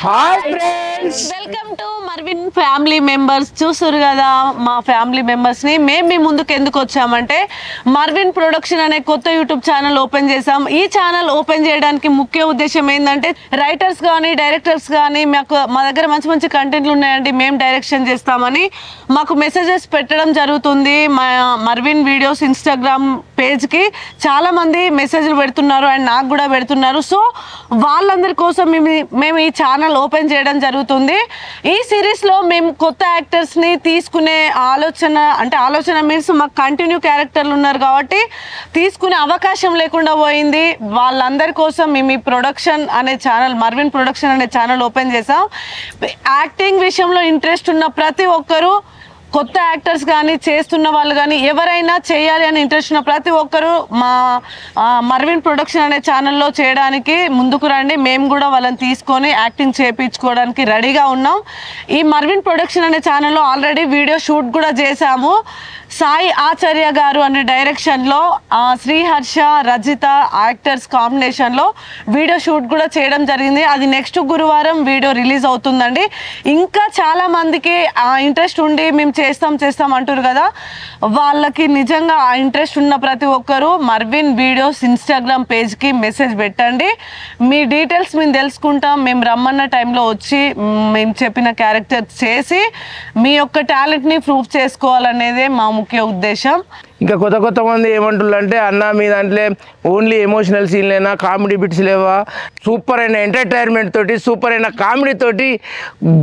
Hi friends, welcome to Marvin family members. చూసారు కదా మా ఫ్యామిలీ మెంబర్స్ని. మేము మీ ముందుకు ఎందుకు వచ్చామంటే మర్విన్ ప్రొడక్షన్ అనే కొత్త యూట్యూబ్ ఛానల్ ఓపెన్ చేసాం. ఈ ఛానల్ ఓపెన్ చేయడానికి ముఖ్య ఉద్దేశం ఏంటంటే రైటర్స్ కానీ డైరెక్టర్స్ కానీ మా దగ్గర మంచి మంచి కంటెంట్లు ఉన్నాయండి, మేము డైరెక్షన్ చేస్తామని మాకు మెసేజెస్ పెట్టడం జరుగుతుంది. మా మర్విన్ వీడియోస్ ఇన్స్టాగ్రామ్ పేజ్కి చాలామంది మెసేజ్లు పెడుతున్నారు అండ్ నాకు కూడా పెడుతున్నారు. సో వాళ్ళందరి కోసం మేము ఈ ఛానల్ ఓపెన్ చేయడం జరుగుతుంది. ఈ సిరీస్లో మేము కొత్త యాక్టర్స్ని తీసుకునే ఆలోచన మీన్స్ మాకు కంటిన్యూ క్యారెక్టర్లు ఉన్నారు కాబట్టి తీసుకునే అవకాశం లేకుండా పోయింది. వాళ్ళందరి కోసం మేము ఈ ప్రొడక్షన్ అనే ఛానల్, మర్విన్ ప్రొడక్షన్ అనే ఛానల్ ఓపెన్ చేసాం. యాక్టింగ్ విషయంలో ఇంట్రెస్ట్ ఉన్న ప్రతి ఒక్కరూ, కొత్త యాక్టర్స్ కానీ చేస్తున్న వాళ్ళు కానీ ఎవరైనా చేయాలి అని ఇంట్రెస్ట్ ఉన్న ప్రతి ఒక్కరూ మా మర్విన్ ప్రొడక్షన్ అనే ఛానల్లో చేయడానికి ముందుకు రండి. మేము కూడా వాళ్ళని తీసుకొని యాక్టింగ్ చేయించుకోవడానికి రెడీగా ఉన్నాం. ఈ మర్విన్ ప్రొడక్షన్ అనే ఛానల్లో ఆల్రెడీ వీడియో షూట్ కూడా చేశాము. సాయి ఆచార్య గారు అనే డైరెక్షన్లో శ్రీహర్ష, రజిత యాక్టర్స్ కాంబినేషన్లో వీడియో షూట్ కూడా చేయడం జరిగింది. అది నెక్స్ట్ గురువారం వీడియో రిలీజ్ అవుతుందండి. ఇంకా చాలామందికి ఆ ఇంట్రెస్ట్ ఉండి మేము చేస్తాం అంటారు కదా, వాళ్ళకి నిజంగా ఆ ఇంట్రెస్ట్ ఉన్న ప్రతి ఒక్కరూ మర్విన్ వీడియోస్ ఇన్స్టాగ్రామ్ పేజ్కి మెసేజ్ పెట్టండి. మీ డీటెయిల్స్ మేము తెలుసుకుంటాం. మేము రమ్మన్న టైంలో వచ్చి మేము చెప్పిన క్యారెక్టర్ చేసి మీ యొక్క టాలెంట్ని ప్రూవ్ చేసుకోవాలనేదే మా ముఖ్య ఉద్దేశం. ఇంకా కొత్త మంది ఏమంటున్నారంటే అన్న మీ దాంట్లో ఓన్లీ ఎమోషనల్ సీన్లేనా, కామెడీ బిట్స్ లేవా, సూపర్ అయిన ఎంటర్టైన్మెంట్ తోటి, సూపర్ అయిన కామెడీ తోటి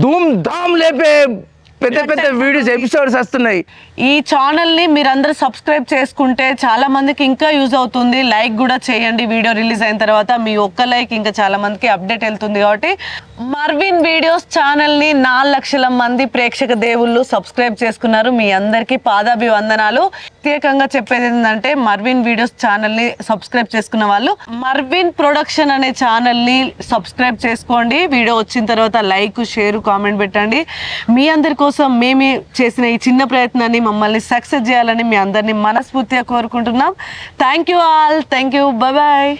ధూమ్ ధామ్ లేపే పెద్ద వీడియోస్ ఎపిసోడ్స్ వస్తున్నాయి. ఈ ఛానల్ని మీరందరూ సబ్స్క్రైబ్ చేసుకుంటే చాలా మందికి ఇంకా యూజ్ అవుతుంది. లైక్ కూడా చేయండి. వీడియో రిలీజ్ అయిన తర్వాత మీ ఒక్క లైక్ ఇంకా చాలా మందికి అప్డేట్ వెళ్తుంది. కాబట్టి మర్విన్ వీడియోస్ ఛానల్ని 4 లక్షల మంది ప్రేక్షక దేవుళ్ళు సబ్స్క్రైబ్ చేసుకున్నారు. మీ అందరికీ పాదాభివందనాలు. ప్రత్యేకంగా చెప్పేది ఏంటంటే మర్విన్ వీడియోస్ ఛానల్ని సబ్స్క్రైబ్ చేసుకున్న వాళ్ళు మర్విన్ ప్రొడక్షన్ అనే ఛానల్ని సబ్స్క్రైబ్ చేసుకోండి. వీడియో వచ్చిన తర్వాత లైక్, షేర్, కామెంట్ పెట్టండి. మీ అందరి కోసం మేము చేసిన ఈ చిన్న ప్రయత్నాన్ని మమ్మల్ని సక్సెస్ చేయాలని మీ అందరినీ మనస్ఫూర్తిగా కోరుకుంటున్నాం. Thank you all. Thank you. Bye.